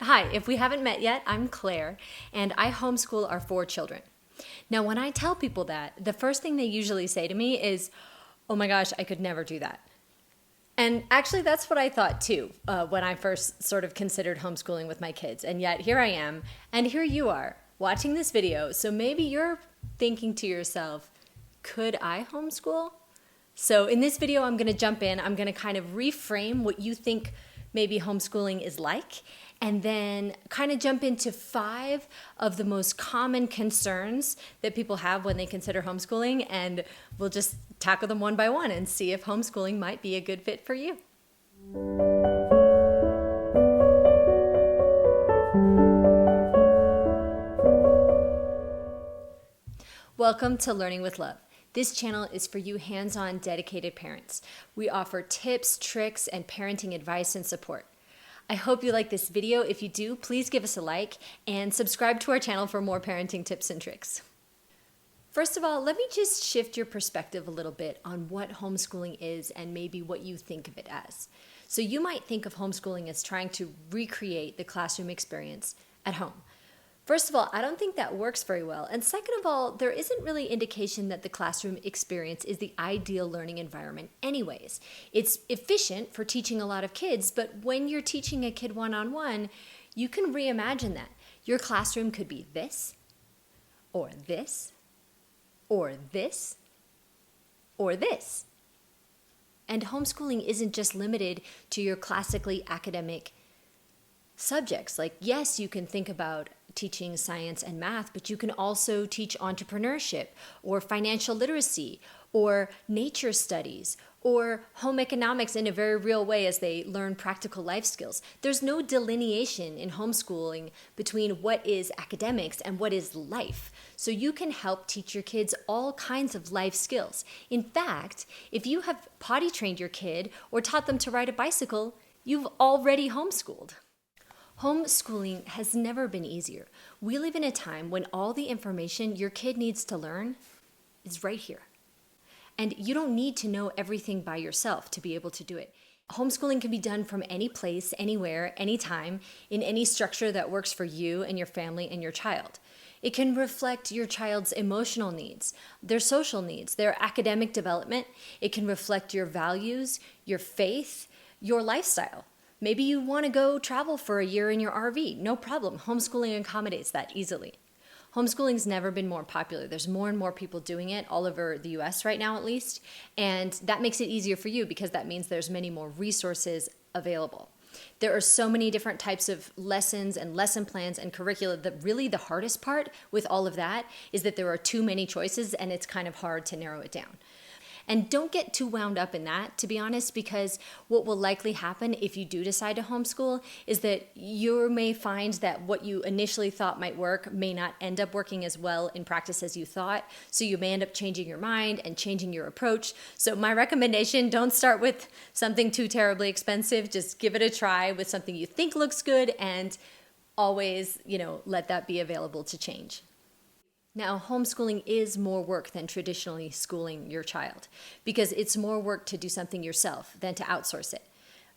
Hi, if we haven't met yet, I'm Claire, and I homeschool our 4 children. Now, when I tell people that, the first thing they usually say to me is, "Oh my gosh, I could never do that." And actually, that's what I thought too when I first sort of considered homeschooling with my kids. And yet, here I am, and here you are, watching this video. So maybe you're thinking to yourself, could I homeschool? So in this video, I'm going to jump in. I'm going to kind of reframe what you think maybe homeschooling is like, and then kind of jump into 5 of the most common concerns that people have when they consider homeschooling, and we'll just tackle them one by one and see if homeschooling might be a good fit for you. Welcome to Learning with Love. This channel is for you hands-on, dedicated parents. We offer tips, tricks, and parenting advice and support. I hope you like this video. If you do, please give us a like and subscribe to our channel for more parenting tips and tricks. First of all, let me just shift your perspective a little bit on what homeschooling is and maybe what you think of it as. So you might think of homeschooling as trying to recreate the classroom experience at home. First of all, I don't think that works very well. And second of all, there isn't really indication that the classroom experience is the ideal learning environment anyways. It's efficient for teaching a lot of kids, but when you're teaching a kid one-on-one, you can reimagine that. Your classroom could be this, or this, or this, or this. And homeschooling isn't just limited to your classically academic subjects. Like, yes, you can think about teaching science and math, but you can also teach entrepreneurship or financial literacy or nature studies or home economics in a very real way as they learn practical life skills. There's no delineation in homeschooling between what is academics and what is life. So you can help teach your kids all kinds of life skills. In fact, if you have potty trained your kid or taught them to ride a bicycle, you've already homeschooled. Homeschooling has never been easier. We live in a time when all the information your kid needs to learn is right here. And you don't need to know everything by yourself to be able to do it. Homeschooling can be done from any place, anywhere, anytime, in any structure that works for you and your family and your child. It can reflect your child's emotional needs, their social needs, their academic development. It can reflect your values, your faith, your lifestyle. Maybe you want to go travel for a year in your RV. No problem. Homeschooling accommodates that easily. Homeschooling's never been more popular. There's more and more people doing it all over the US right now, at least. And that makes it easier for you because that means there's many more resources available. There are so many different types of lessons and lesson plans and curricula that really the hardest part with all of that is that there are too many choices and it's kind of hard to narrow it down. And don't get too wound up in that, to be honest, because what will likely happen if you do decide to homeschool is that you may find that what you initially thought might work may not end up working as well in practice as you thought. So you may end up changing your mind and changing your approach. So my recommendation, don't start with something too terribly expensive. Just give it a try with something you think looks good and always, let that be available to change. Now, homeschooling is more work than traditionally schooling your child because it's more work to do something yourself than to outsource it.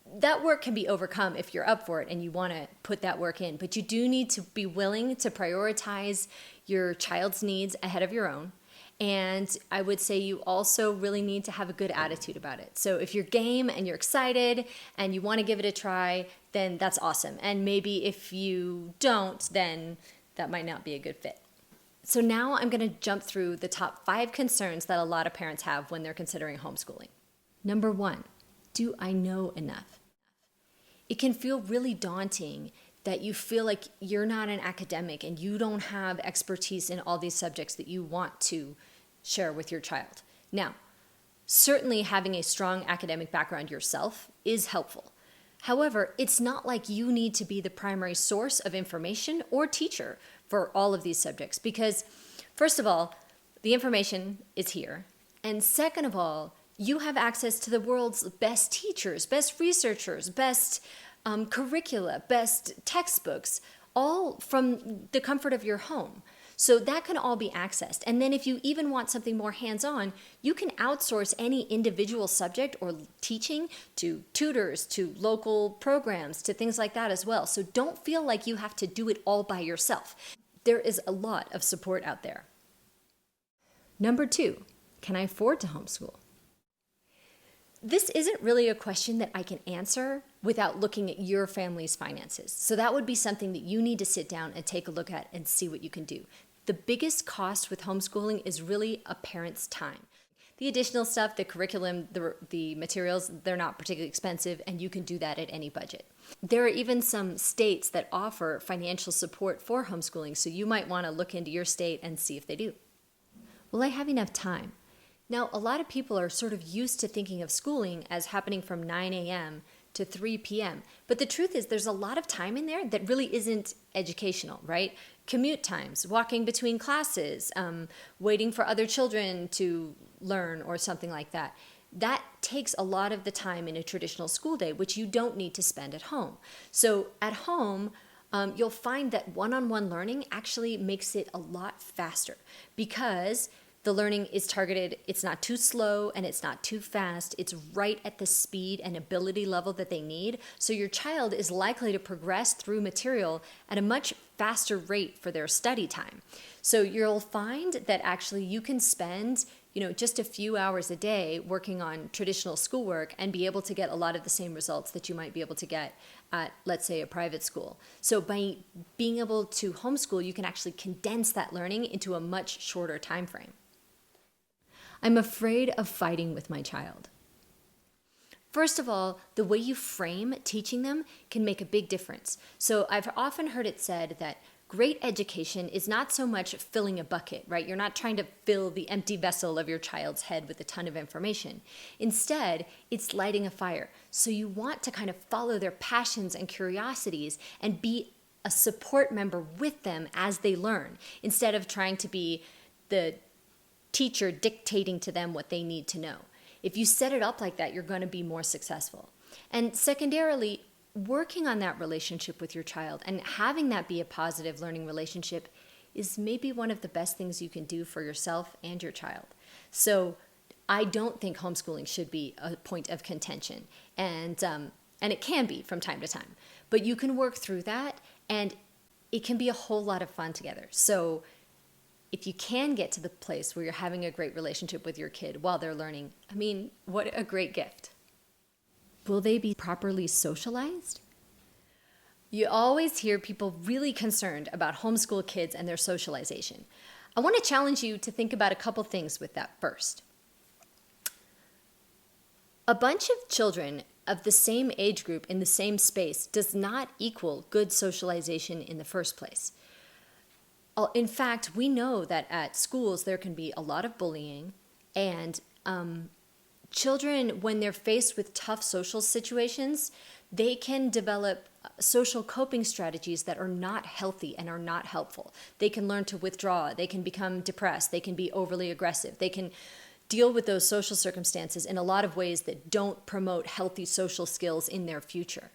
That work can be overcome if you're up for it and you want to put that work in, but you do need to be willing to prioritize your child's needs ahead of your own. And I would say you also really need to have a good attitude about it. So if you're game and you're excited and you want to give it a try, then that's awesome. And maybe if you don't, then that might not be a good fit. So now I'm going to jump through the top 5 concerns that a lot of parents have when they're considering homeschooling. Number 1, do I know enough? It can feel really daunting that you feel like you're not an academic and you don't have expertise in all these subjects that you want to share with your child. Now, certainly having a strong academic background yourself is helpful. However, it's not like you need to be the primary source of information or teacher for all of these subjects because, first of all, the information is here. And second of all, you have access to the world's best teachers, best researchers, best curricula, best textbooks, all from the comfort of your home. So that can all be accessed. And then if you even want something more hands-on, you can outsource any individual subject or teaching to tutors, to local programs, to things like that as well. So don't feel like you have to do it all by yourself. There is a lot of support out there. Number 2, can I afford to homeschool? This isn't really a question that I can answer without looking at your family's finances. So that would be something that you need to sit down and take a look at and see what you can do. The biggest cost with homeschooling is really a parent's time. The additional stuff, the curriculum, the materials, they're not particularly expensive, and you can do that at any budget. There are even some states that offer financial support for homeschooling, so you might want to look into your state and see if they do. Will I have enough time? Now, a lot of people are sort of used to thinking of schooling as happening from 9 a.m. to 3 p.m. But the truth is there's a lot of time in there that really isn't educational, right? Commute times, walking between classes, waiting for other children to learn or something like that. That takes a lot of the time in a traditional school day, which you don't need to spend at home. So at home, you'll find that one-on-one learning actually makes it a lot faster because the learning is targeted, it's not too slow and it's not too fast. It's right at the speed and ability level that they need. So your child is likely to progress through material at a much faster rate for their study time. So you'll find that actually you can spend, just a few hours a day working on traditional schoolwork and be able to get a lot of the same results that you might be able to get at, let's say, a private school. So by being able to homeschool, you can actually condense that learning into a much shorter time frame. I'm afraid of fighting with my child. First of all, the way you frame teaching them can make a big difference. So I've often heard it said that great education is not so much filling a bucket, right? You're not trying to fill the empty vessel of your child's head with a ton of information. Instead, it's lighting a fire. So you want to kind of follow their passions and curiosities and be a support member with them as they learn, instead of trying to be the teacher dictating to them what they need to know. If you set it up like that, you're going to be more successful. And secondarily, working on that relationship with your child and having that be a positive learning relationship is maybe one of the best things you can do for yourself and your child. So I don't think homeschooling should be a point of contention. And it can be from time to time. But you can work through that, and it can be a whole lot of fun together. So if you can get to the place where you're having a great relationship with your kid while they're learning, what a great gift. Will they be properly socialized? You always hear people really concerned about homeschool kids and their socialization. I want to challenge you to think about a couple things with that first. A bunch of children of the same age group in the same space does not equal good socialization in the first place. In fact, we know that at schools there can be a lot of bullying, and children, when they're faced with tough social situations, they can develop social coping strategies that are not healthy and are not helpful. They can learn to withdraw, they can become depressed, they can be overly aggressive, they can deal with those social circumstances in a lot of ways that don't promote healthy social skills in their future.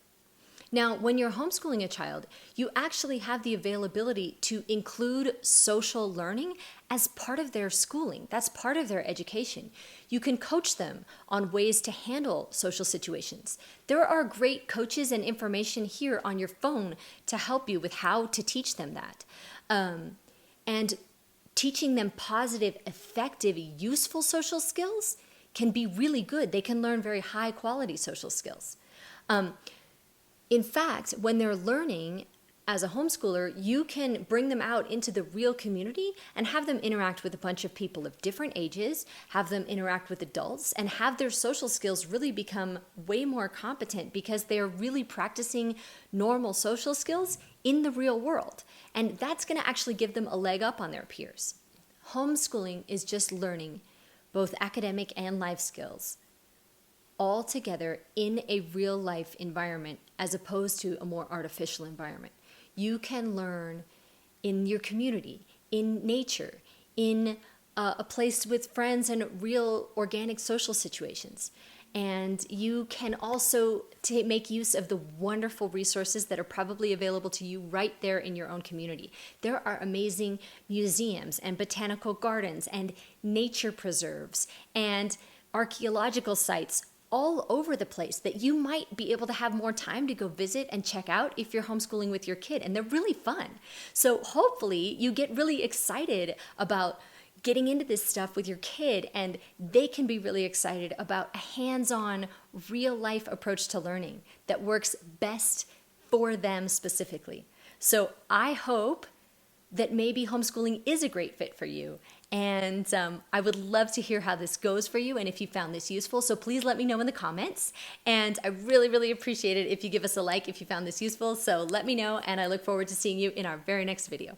Now, when you're homeschooling a child, you actually have the availability to include social learning as part of their schooling. That's part of their education. You can coach them on ways to handle social situations. There are great coaches and information here on your phone to help you with how to teach them that. And teaching them positive, effective, useful social skills can be really good. They can learn very high quality social skills. In fact, when they're learning as a homeschooler, you can bring them out into the real community and have them interact with a bunch of people of different ages, have them interact with adults, and have their social skills really become way more competent because they're really practicing normal social skills in the real world. And that's going to actually give them a leg up on their peers. Homeschooling is just learning both academic and life skills all together in a real life environment as opposed to a more artificial environment. You can learn in your community, in nature, in a place with friends and real organic social situations. And you can also make use of the wonderful resources that are probably available to you right there in your own community. There are amazing museums and botanical gardens and nature preserves and archaeological sites all over the place that you might be able to have more time to go visit and check out if you're homeschooling with your kid. And they're really fun. So hopefully you get really excited about getting into this stuff with your kid, and they can be really excited about a hands-on, real-life approach to learning that works best for them specifically. So I hope that maybe homeschooling is a great fit for you. And I would love to hear how this goes for you and if you found this useful. So please let me know in the comments. And I really, really appreciate it if you give us a like if you found this useful. So let me know, and I look forward to seeing you in our very next video.